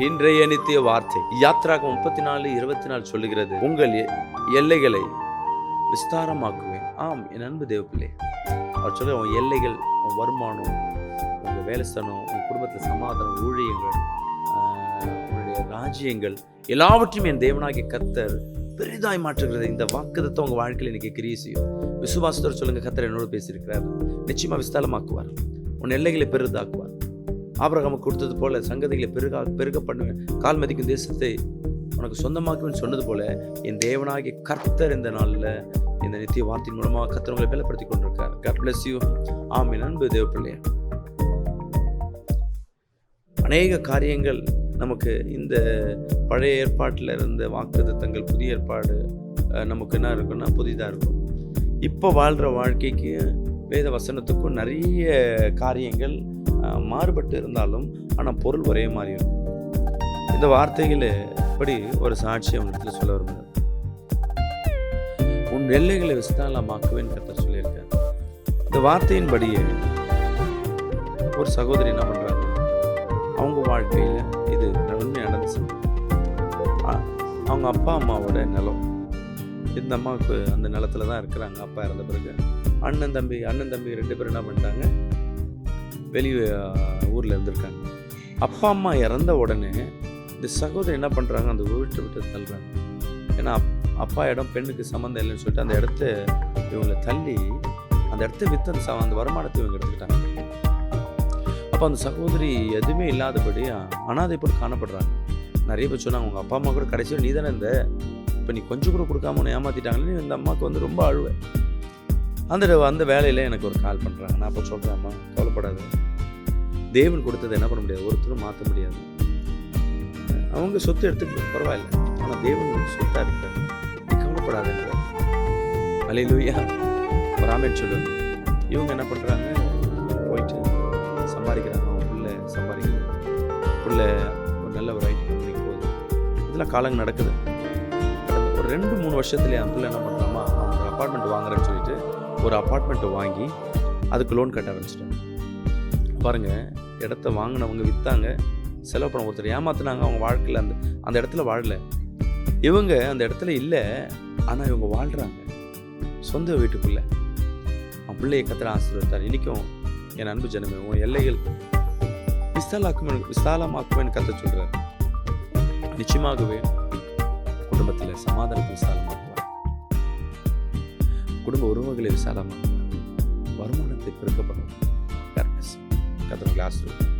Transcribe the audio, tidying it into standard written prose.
இன்றைய நித்திய வார்த்தை யாத்ராகம் 34:24 சொல்லுகிறது, உங்கள் எல்லைகளை விஸ்தாரமாக்குவேன். ஆம் என் அன்பு தேவப்பிள்ளை, அவர் சொல்ல, உன் எல்லைகள், உன் வருமானம், உங்க வேலைஸ்தானம், உன் குடும்பத்தில் சமாதானம், ஊழியங்கள், உன்னுடைய ராஜ்யங்கள் எல்லாவற்றையும் என் தேவனாகிய கர்த்தர் பெரிதாய் மாற்றுகிறது. இந்த வாக்குத்தத்தம் உங்க வாழ்க்கையில் இன்னைக்கு கிரியை செய்யும். விசுவாசத்தோடு சொல்லுங்க, கர்த்தர் என்னோடு பேசியிருக்கிறார். நிச்சயமா விஸ்தாரமாக்குவார், உன் எல்லைகளை பெரிதாக்குவார். ஆபிரகாமுக்கு கொடுத்தது போல சங்கதிகளை பெருக பண்ணுவேன், கால் மதிக்கும் தேசத்தை உனக்கு சொந்தமாக்குவேன்னு சொன்னது போல என் தேவனாகிய கர்த்தர் இந்த நாளில் இந்த நித்திய வார்த்தையின் மூலமாக கர்த்தர் உங்களை பலப்படுத்தி கொண்டிருக்கார். God bless you. ஆமென். அன்பு தேவப்பிள்ளையே, அநேக காரியங்கள் நமக்கு இந்த பழைய ஏற்பாட்டில் இருந்த வாக்குத்தத்தங்கள், புதிய ஏற்பாடு நமக்கு என்ன இருக்குன்னா புதிதாக இருக்கும். இப்போ வாழ்கிற வாழ்க்கைக்கு வேத வசனத்துக்கும் நிறைய காரியங்கள் மாறுபட்டு இருந்தாலும் ஆனால் பொருள் ஒரே மாதிரி இருக்கும். இந்த வார்த்தைகளை படி ஒரு சாட்சியை அவங்களுக்கு சொல்ல வருகிறது. உன் எல்லைகளை விஸ்தாரமாக்குவேன்னு கர்த்தர் சொல்லியிருக்கார். இந்த வார்த்தையின்படியே ஒரு சகோதரி என்ன பண்றாங்க, அவங்க வாழ்க்கையில் இது உண்மை நடந்துச்சு. அவங்க அப்பா அம்மாவோட நிலம், இந்த அம்மாவுக்கு அந்த நிலத்துல தான் இருக்கிறாங்க. அப்பா இறந்த பிறகு அண்ணன் தம்பி 2 பேரும் என்ன பண்ணிட்டாங்க, வெளியே ஊரில் இருந்திருக்காங்க. அப்பா அம்மா இறந்த உடனே இந்த சகோதரி என்ன பண்ணுறாங்க, அந்த விட்டு தள்ளுறாங்க. ஏன்னா அப்பா இடம் பெண்ணுக்கு சம்மந்தம் இல்லைன்னு சொல்லிட்டு அந்த இடத்த இவங்களை தள்ளி அந்த இடத்த விற்று அந்த வருமானத்தை இவங்க எடுத்துக்கிட்டாங்க. அப்போ அந்த சகோதரி எதுவுமே இல்லாதபடி அனாதை போட்டு காணப்படுறாங்க. நிறைய பேர் சொன்னாங்க, அவங்க அப்பா அம்மா கூட கடைசியில் நீ தானே இந்த இப்போ நீ கொஞ்சம் கூட கொடுக்காம ஒன்று ஏமாற்றிட்டாங்கன்னு இந்த அம்மாவுக்கு வந்து ரொம்ப அழுவேன். அந்த வேலையில் எனக்கு ஒரு கால் பண்ணுறாங்க. நான் அப்போ சொல்கிறேன், அம்மா கவலைப்படாது, தேவன் கொடுத்ததை என்ன பண்ண முடியாது, ஒருத்தரும் மாற்ற முடியாது. அவங்க சொத்து எடுத்துக்கலாம் பரவாயில்ல, ஆனால் தேவன் சொத்தாக இருக்காரு, நீ கவலைப்படாதுன்ற. அல்லேலூயா, ஒரு ஆமென் சொல்லுவாங்க. இவங்க என்ன பண்ணுறாங்க, போயிட்டு சம்பாதிக்கிறாங்க. அவங்க பிள்ளை சம்பாதிக்கிறாங்க, பிள்ளை ஒரு நல்ல ஒரு ஐடி கம்பெனிக்கு போகுது. இதெல்லாம் காலங்கள் நடக்குது. ஒரு 2-3 வருஷத்துலேயே அந்த பிள்ளை என்ன பண்ணுறாமா, அவங்க ஒரு அப்பார்ட்மெண்ட் வாங்குறேன்னு சொல்லிட்டு ஒரு அப்பார்ட்மெண்ட்டை வாங்கி அதுக்கு லோன் கட்ட ஆரம்பிச்சிட்டாங்க. பாருங்கள், இடத்த வாங்கினவங்க விற்றாங்க, செலவு பண்ண ஒருத்தர் ஏமாத்தினாங்க. அவங்க வாழ்க்கையில் அந்த இடத்துல வாழலை. இவங்க அந்த இடத்துல இல்லை, ஆனால் இவங்க வாழ்கிறாங்க சொந்த வீட்டுக்குள்ளே. அவன் பிள்ளையை கர்த்தர் ஆசீர்வதித்தார். இன்றைக்கும் என் அன்பு ஜனமே, உன் எல்லைகள் விசாலமாக்குவேன்னு கர்த்தர் சொல்கிறார். நிச்சயமாகவே குடும்பத்தில் சமாதானத்தை விசாலமாக்குவார், குடும்ப உறவுகளை விசாலமாக்குவார், வருமானத்தை பெருக்கப்படுவார். கர்த்தர் ஆசீர்வதிப்பார்.